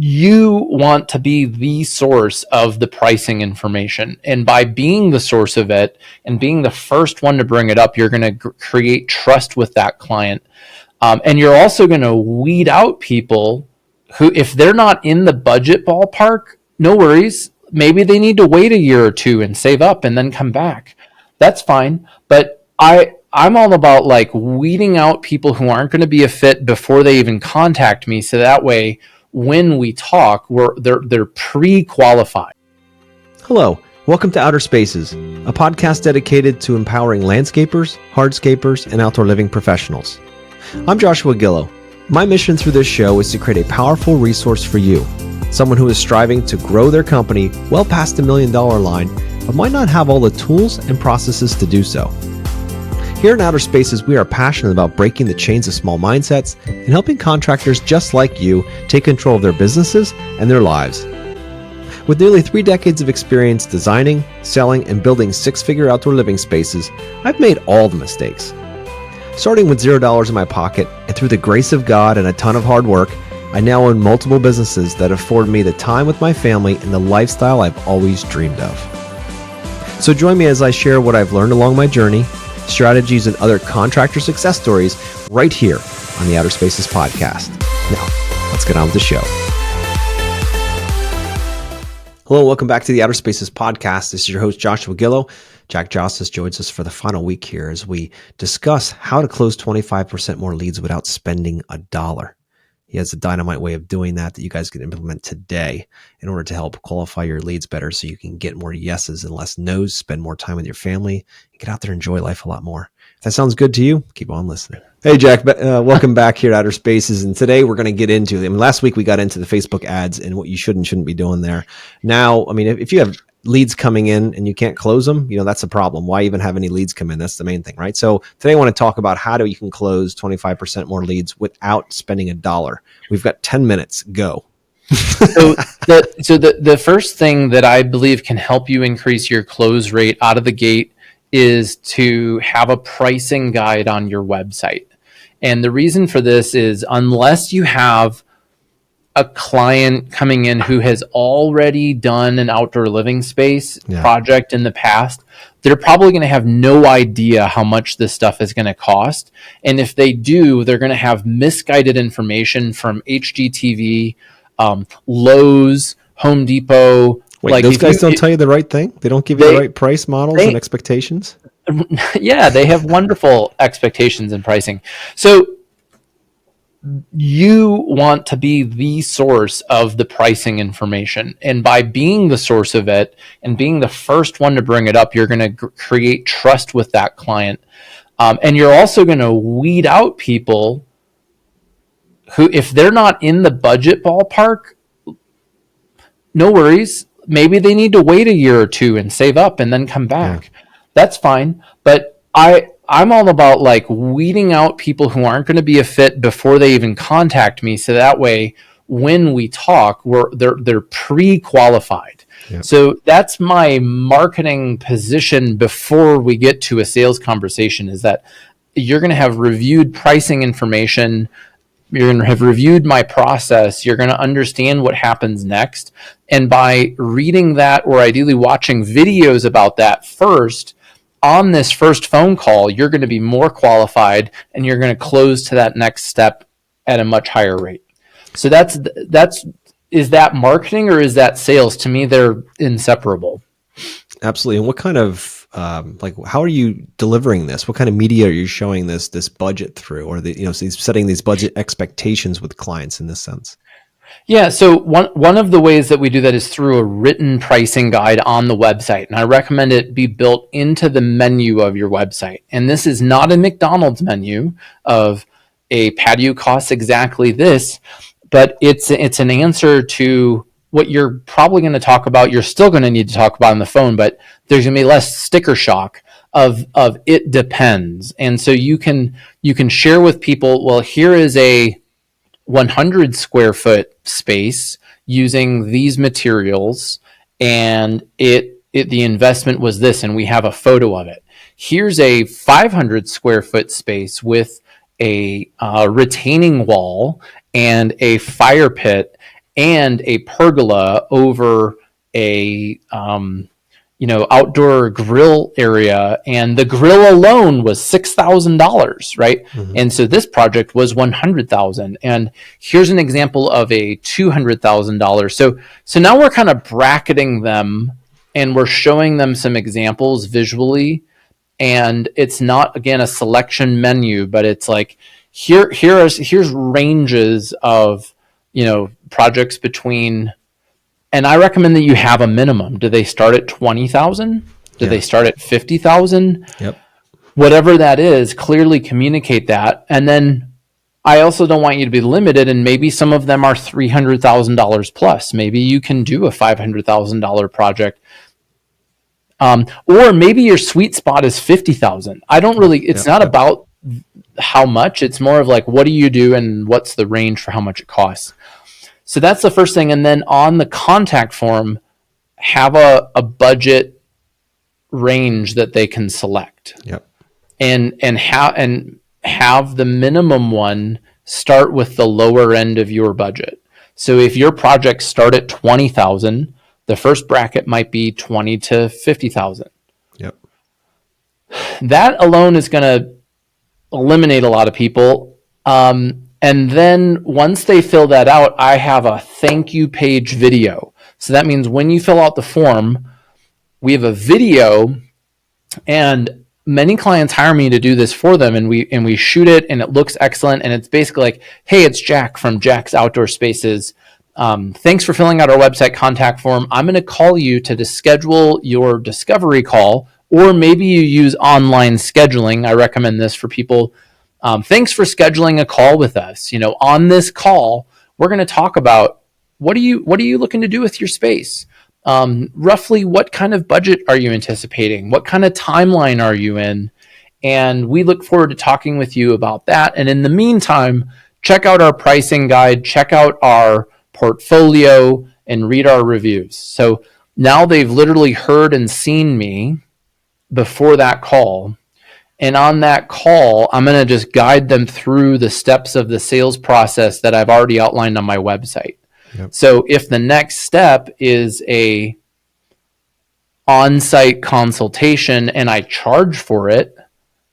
you want to be the source of the pricing information. And by being the source of it and being the first one to bring it up, you're going to create trust with that client. And you're also going to weed out people who, if they're not in the budget ballpark, no worries. Maybe they need to wait a year or two and save up and then come back. That's fine. But I'm all about like weeding out people who aren't going to be a fit before they even contact me. So that way, when we talk, they're pre-qualified. Hello, welcome to Outer Spaces, a podcast dedicated to empowering landscapers, hardscapers, and outdoor living professionals. I'm Joshua Gillow. My mission through this show is to create a powerful resource for you, someone who is striving to grow their company well past the $1 million line, but might not have all the tools and processes to do so. Here in Outer Spaces, we are passionate about breaking the chains of small mindsets and helping contractors just like you take control of their businesses and their lives. With nearly 3 decades of experience designing, selling, and building six-figure outdoor living spaces, I've made all the mistakes. Starting with $0 in my pocket, and through the grace of God and a ton of hard work, I now own multiple businesses that afford me the time with my family and the lifestyle I've always dreamed of. So join me as I share what I've learned along my journey, strategies, and other contractor success stories right here on the Outer Spaces podcast. Now, let's get on with the show. Hello, welcome back to the Outer Spaces podcast. This is your host, Joshua Gillow. Jack Jostis joins us for the final week here as we discuss how to close 25% more leads without spending a dollar. He has a dynamite way of doing that you guys can implement today in order to help qualify your leads better so you can get more yeses and less no's, spend more time with your family, and get out there and enjoy life a lot more. If that sounds good to you, keep on listening. Hey, Jack, welcome back here at Outer Spaces. And today we're going to get into, last week we got into the Facebook ads and what you should and shouldn't be doing there. Now, if you have leads coming in and you can't close them, that's a problem. Why even have any leads come in? That's the main thing, right? So today I want to talk about how you can close 25% more leads without spending a dollar. We've got 10 minutes. Go. So the first thing that I believe can help you increase your close rate out of the gate is to have a pricing guide on your website. And the reason for this is unless you have a client coming in who has already done an outdoor living space project in the past, they're probably going to have no idea how much this stuff is going to cost. And if they do, they're going to have misguided information from HGTV, Lowe's, Home Depot. Wait, those guys don't tell you the right thing? They don't give you the right price models and expectations? Yeah, they have wonderful expectations and pricing. So you want to be the source of the pricing information. And by being the source of it and being the first one to bring it up, you're going to create trust with that client. And you're also going to weed out people who, if they're not in the budget ballpark, no worries. Maybe they need to wait a year or two and save up and then come back. Yeah. That's fine. But I'm all about like weeding out people who aren't going to be a fit before they even contact me. So that way, when we talk, they're pre-qualified. Yep. So that's my marketing position before we get to a sales conversation, is that you're going to have reviewed pricing information. You're going to have reviewed my process. You're going to understand what happens next. And by reading that, or ideally watching videos about that first, on this first phone call, you're going to be more qualified and you're going to close to that next step at a much higher rate. So is that marketing or is that sales? To me, they're inseparable. Absolutely. And what kind of, how are you delivering this? What kind of media are you showing this budget through, or setting these budget expectations with clients in this sense? Yeah, so one of the ways that we do that is through a written pricing guide on the website. And I recommend it be built into the menu of your website. And this is not a McDonald's menu of a patio costs exactly this, but it's an answer to what you're probably going to talk about. You're still going to need to talk about on the phone, but there's going to be less sticker shock of it depends. And so you can share with people, well, here is a 100 square foot space using these materials, and the investment was this, and we have a photo of it. Here's a 500 square foot space with a retaining wall and a fire pit, and a pergola over a outdoor grill area, and the grill alone was $6,000, right? Mm-hmm. And so this project was $100,000, and here's an example of a $200,000. So now we're kind of bracketing them, and we're showing them some examples visually, and it's not, again, a selection menu, but it's like here's ranges of projects between. And I recommend that you have a minimum. Do they start at 20,000? Do they start at 50,000? Yep. Whatever that is, clearly communicate that. And then I also don't want you to be limited, and maybe some of them are $300,000 plus. Maybe you can do a $500,000 project. Or maybe your sweet spot is 50,000. It's not about how much. It's more of like, what do you do and what's the range for how much it costs? So that's the first thing. And then on the contact form, have a budget range that they can select. Yep. And have the minimum one start with the lower end of your budget. So if your projects start at 20,000, the first bracket might be 20 to 50,000. Yep. That alone is going to eliminate a lot of people. And then once they fill that out, I have a thank you page video. So that means when you fill out the form, we have a video, and many clients hire me to do this for them, and we shoot it, and it looks excellent. And it's basically like, hey, it's Jack from Jack's Outdoor Spaces. Thanks for filling out our website contact form. I'm going to call you to schedule your discovery call, or maybe you use online scheduling. I recommend this for people. Thanks for scheduling a call with us. On this call, we're going to talk about what are you looking to do with your space? Roughly, what kind of budget are you anticipating? What kind of timeline are you in? And we look forward to talking with you about that. And in the meantime, check out our pricing guide, check out our portfolio, and read our reviews. So now they've literally heard and seen me before that call. And on that call, I'm going to just guide them through the steps of the sales process that I've already outlined on my website. Yep. So if the next step is a on-site consultation and I charge for it,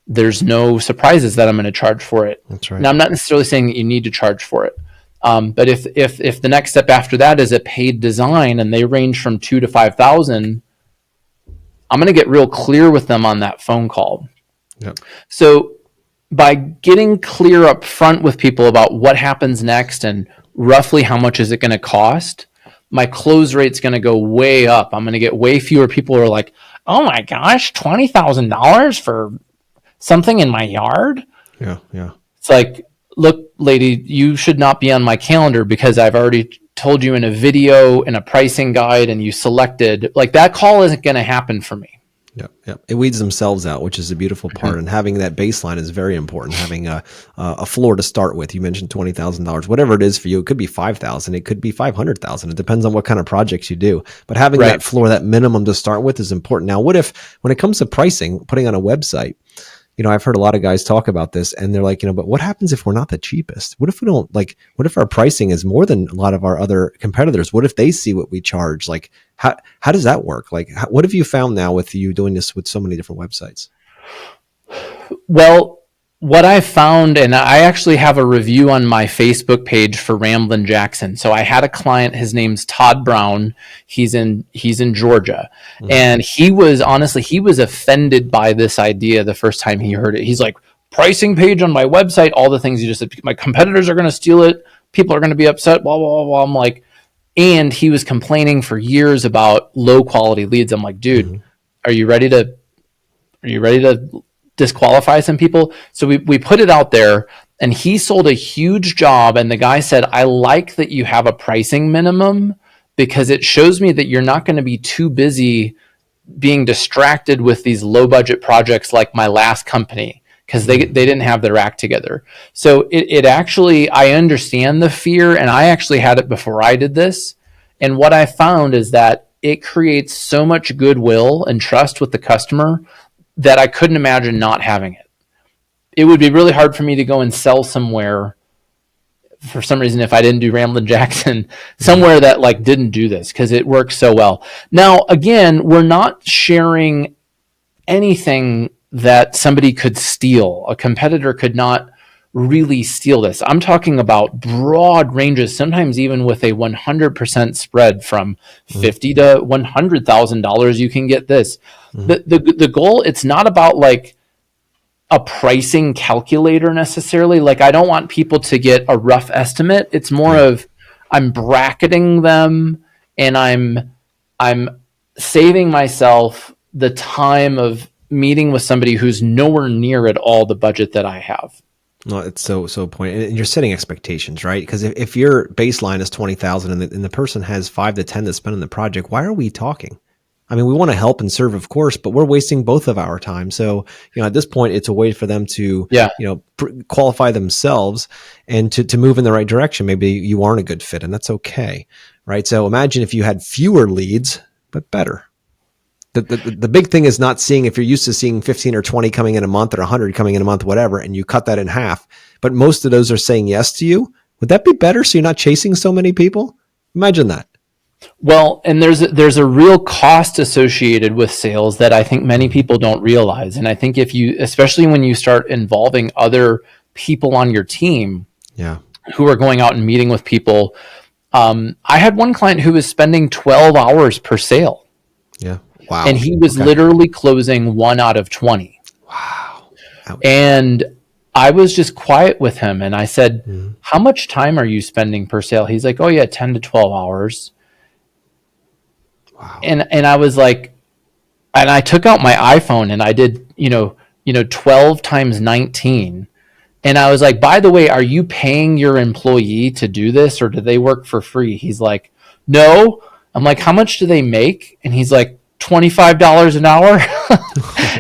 there's no surprises that I'm going to charge for it. That's right. Now, I'm not necessarily saying that you need to charge for it. But if the next step after that is a paid design and they range from 2,000 to 5,000, I'm going to get real clear with them on that phone call. Yep. So by getting clear up front with people about what happens next and roughly how much is it going to cost, my close rate's going to go way up. I'm going to get way fewer people who are like, oh my gosh, $20,000 for something in my yard? Yeah. It's like, look, lady, you should not be on my calendar because I've already told you in a video, in a pricing guide, and you selected. Like, that call isn't going to happen for me. Yep. It weeds themselves out, which is a beautiful part. Mm-hmm. And having that baseline is very important. Having a floor to start with. You mentioned $20,000, whatever it is for you. It could be $5,000. It could be $500,000. It depends on what kind of projects you do. But having that floor, that minimum to start with, is important. Now, what if, when it comes to pricing, putting on a website, I've heard a lot of guys talk about this, and they're like, but what happens if we're not the cheapest? What if we don't what if our pricing is more than a lot of our other competitors? What if they see what we charge? Like, how does that work? Like, what have you found now with you doing this with so many different websites? Well, what I found, and I actually have a review on my Facebook page for Ramblin' Jackson. So I had a client, his name's Todd Brown. He's in Georgia. Mm-hmm. And he was offended by this idea the first time he heard it. He's like, pricing page on my website, all the things you just said, my competitors are going to steal it. People are going to be upset, blah, blah, blah, blah. I'm like, and he was complaining for years about low quality leads. I'm like, dude, mm-hmm. Are you ready to disqualify some people? So we put it out there, and he sold a huge job, and the guy said, I like that you have a pricing minimum because it shows me that you're not going to be too busy being distracted with these low budget projects like my last company, because they didn't have their act together. So it actually, I understand the fear, and I actually had it before I did this. And what I found is that it creates so much goodwill and trust with the customer that I couldn't imagine not having it. It would be really hard for me to go and sell somewhere for some reason, if I didn't do Ramblin' Jackson, somewhere that like didn't do this, because it works so well. Now, again, we're not sharing anything that somebody could steal. A competitor could not really steal this. I'm talking about broad ranges, sometimes even with a 100% spread from $50 to $100,000, you can get this. The goal, it's not about like a pricing calculator necessarily. Like, I don't want people to get a rough estimate. It's more of, I'm bracketing them, and I'm saving myself the time of meeting with somebody who's nowhere near at all the budget that I have. No, it's so point, and you're setting expectations, right? Because if your baseline is 20,000 and the person has 5 to 10 to spend on the project, why are we talking? I mean, we want to help and serve, of course, but we're wasting both of our time. So, at this point, it's a way for them to, qualify themselves and to move in the right direction. Maybe you aren't a good fit, and that's okay, right? So imagine if you had fewer leads, but better. The big thing is not seeing, if you're used to seeing 15 or 20 coming in a month or 100 coming in a month, whatever, and you cut that in half, but most of those are saying yes to you. Would that be better so you're not chasing so many people? Imagine that. Well, and there's a real cost associated with sales that I think many people don't realize. And I think if you, especially when you start involving other people on your team who are going out and meeting with people, I had one client who was spending 12 hours per sale. Yeah. Wow. And he was literally closing 1 out of 20. Wow. Ouch. And I was just quiet with him. And I said, how much time are you spending per sale? He's like, oh yeah, 10 to 12 hours. Wow. And I was like, and I took out my iPhone and I did, 12 times 19. And I was like, by the way, are you paying your employee to do this, or do they work for free? He's like, no. I'm like, how much do they make? And he's like, $25 an hour.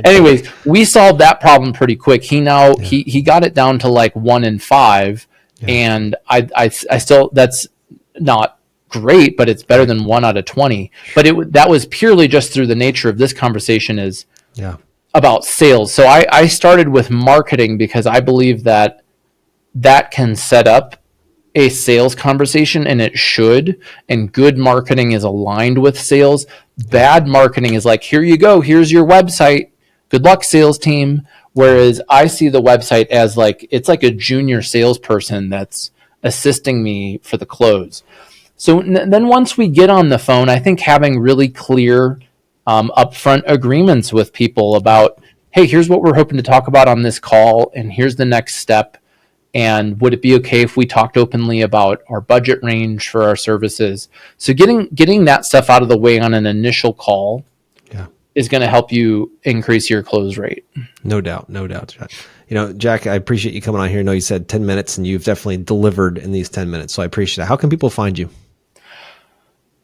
Anyways, we solved that problem pretty quick. He got it down to like 1 in 5. And I still, that's not great, but it's better than 1 out of 20. But that was purely just through the nature of this conversation is about sales. So I started with marketing because I believe that can set up a sales conversation, and it should. And good marketing is aligned with sales. Bad marketing is like, here you go, here's your website, good luck, sales team. Whereas I see the website as like, it's like a junior salesperson that's assisting me for the close. So then once we get on the phone, I think having really clear upfront agreements with people about, hey, here's what we're hoping to talk about on this call, and here's the next step. And would it be okay if we talked openly about our budget range for our services? So getting that stuff out of the way on an initial call is going to help you increase your close rate. No doubt, Jack. Jack, I appreciate you coming on here. I know you said 10 minutes, and you've definitely delivered in these 10 minutes. So I appreciate it. How can people find you?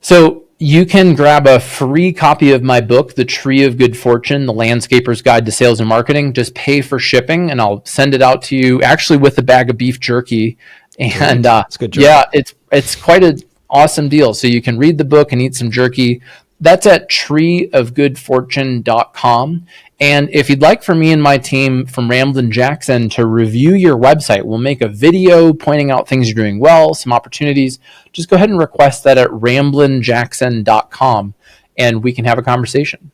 So you can grab a free copy of my book, The Tree of Good Fortune, The Landscaper's Guide to Sales and Marketing. Just pay for shipping, and I'll send it out to you, actually with a bag of beef jerky. And it's good jerky. Yeah, it's quite an awesome deal. So you can read the book and eat some jerky. That's at treeofgoodfortune.com. And if you'd like for me and my team from Ramblin' Jackson to review your website, we'll make a video pointing out things you're doing well, some opportunities. Just go ahead and request that at ramblinjackson.com, and we can have a conversation.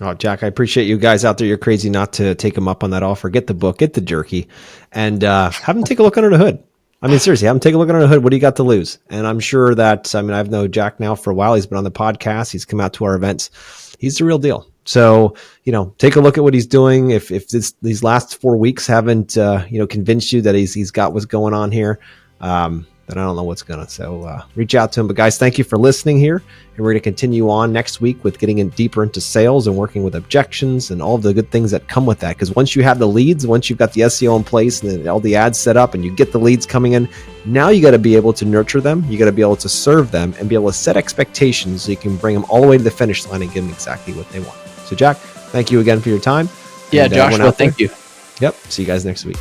Oh, Jack, I appreciate you guys out there. You're crazy not to take them up on that offer. Get the book, get the jerky, and have them take a look under the hood. I mean, seriously, have them take a look under the hood. What do you got to lose? And I'm sure that, I've known Jack now for a while. He's been on the podcast. He's come out to our events. He's the real deal. So, take a look at what he's doing. If these last 4 weeks haven't, convinced you that he's got what's going on here, then I don't know what's gonna. So reach out to him. But guys, thank you for listening here. And we're going to continue on next week with getting in deeper into sales and working with objections and all of the good things that come with that. Because once you have the leads, once you've got the SEO in place and then all the ads set up and you get the leads coming in, now you got to be able to nurture them. You got to be able to serve them and be able to set expectations so you can bring them all the way to the finish line and give them exactly what they want. So Jack, thank you again for your time. Yeah, Joshua, thank you. Yep. See you guys next week.